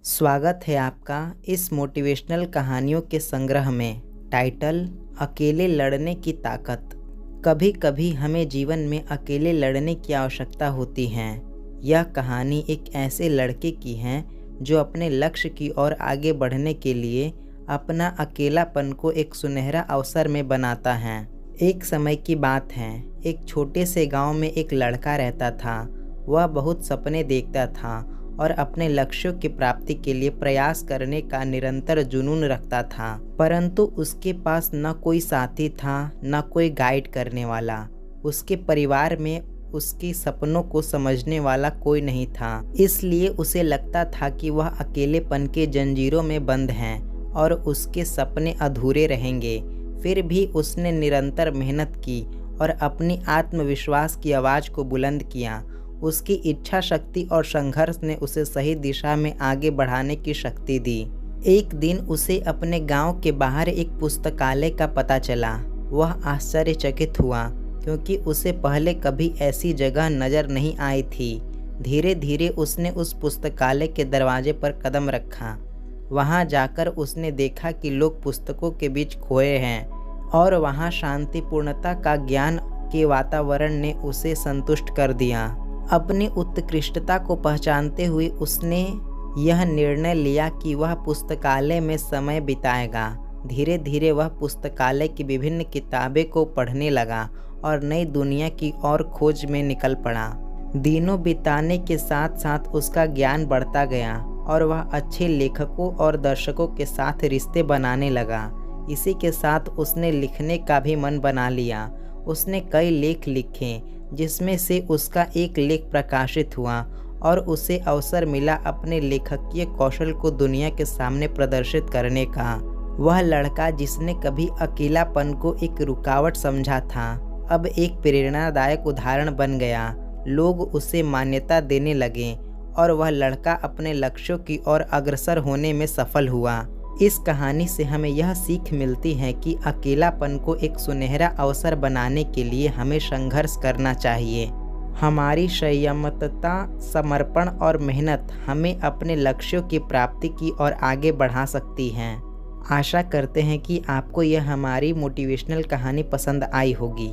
स्वागत है आपका इस मोटिवेशनल कहानियों के संग्रह में। टाइटल: अकेले लड़ने की ताकत। कभी कभी हमें जीवन में अकेले लड़ने की आवश्यकता होती है। यह कहानी एक ऐसे लड़के की है जो अपने लक्ष्य की ओर आगे बढ़ने के लिए अपना अकेलापन को एक सुनहरा अवसर में बनाता है। एक समय की बात है, एक छोटे से गांव में एक लड़का रहता था। वह बहुत सपने देखता था और अपने लक्ष्यों की प्राप्ति के लिए प्रयास करने का निरंतर जुनून रखता था, परंतु उसके पास न कोई साथी था, न कोई गाइड करने वाला। उसके परिवार में उसके सपनों को समझने वाला कोई नहीं था, इसलिए उसे लगता था कि वह अकेलेपन के जंजीरों में बंद है और उसके सपने अधूरे रहेंगे। फिर भी उसने निरंतर मेहनत की और अपनी आत्मविश्वास की आवाज़ को बुलंद किया। उसकी इच्छा शक्ति और संघर्ष ने उसे सही दिशा में आगे बढ़ाने की शक्ति दी। एक दिन उसे अपने गांव के बाहर एक पुस्तकालय का पता चला। वह आश्चर्यचकित हुआ क्योंकि उसे पहले कभी ऐसी जगह नज़र नहीं आई थी। धीरे धीरे उसने उस पुस्तकालय के दरवाजे पर कदम रखा। वहां जाकर उसने देखा कि लोग पुस्तकों के बीच खोए हैं और वहां शांतिपूर्णता का ज्ञान के वातावरण ने उसे संतुष्ट कर दिया। अपनी उत्कृष्टता को पहचानते हुए उसने यह निर्णय लिया कि वह पुस्तकालय में समय बिताएगा। धीरे धीरे वह पुस्तकालय की विभिन्न किताबें को पढ़ने लगा और नई दुनिया की ओर खोज में निकल पड़ा। दिनों बिताने के साथ साथ उसका ज्ञान बढ़ता गया और वह अच्छे लेखकों और दर्शकों के साथ रिश्ते बनाने लगा। इसी के साथ उसने लिखने का भी मन बना लिया। उसने कई लेख लिखे, जिसमें से उसका एक लेख प्रकाशित हुआ और उसे अवसर मिला अपने लेखकीय कौशल को दुनिया के सामने प्रदर्शित करने का। वह लड़का जिसने कभी अकेलापन को एक रुकावट समझा था, अब एक प्रेरणादायक उदाहरण बन गया। लोग उसे मान्यता देने लगे और वह लड़का अपने लक्ष्यों की ओर अग्रसर होने में सफल हुआ। इस कहानी से हमें यह सीख मिलती है कि अकेलापन को एक सुनहरा अवसर बनाने के लिए हमें संघर्ष करना चाहिए। हमारी संयमता, समर्पण और मेहनत हमें अपने लक्ष्यों की प्राप्ति की ओर आगे बढ़ा सकती हैं। आशा करते हैं कि आपको यह हमारी मोटिवेशनल कहानी पसंद आई होगी।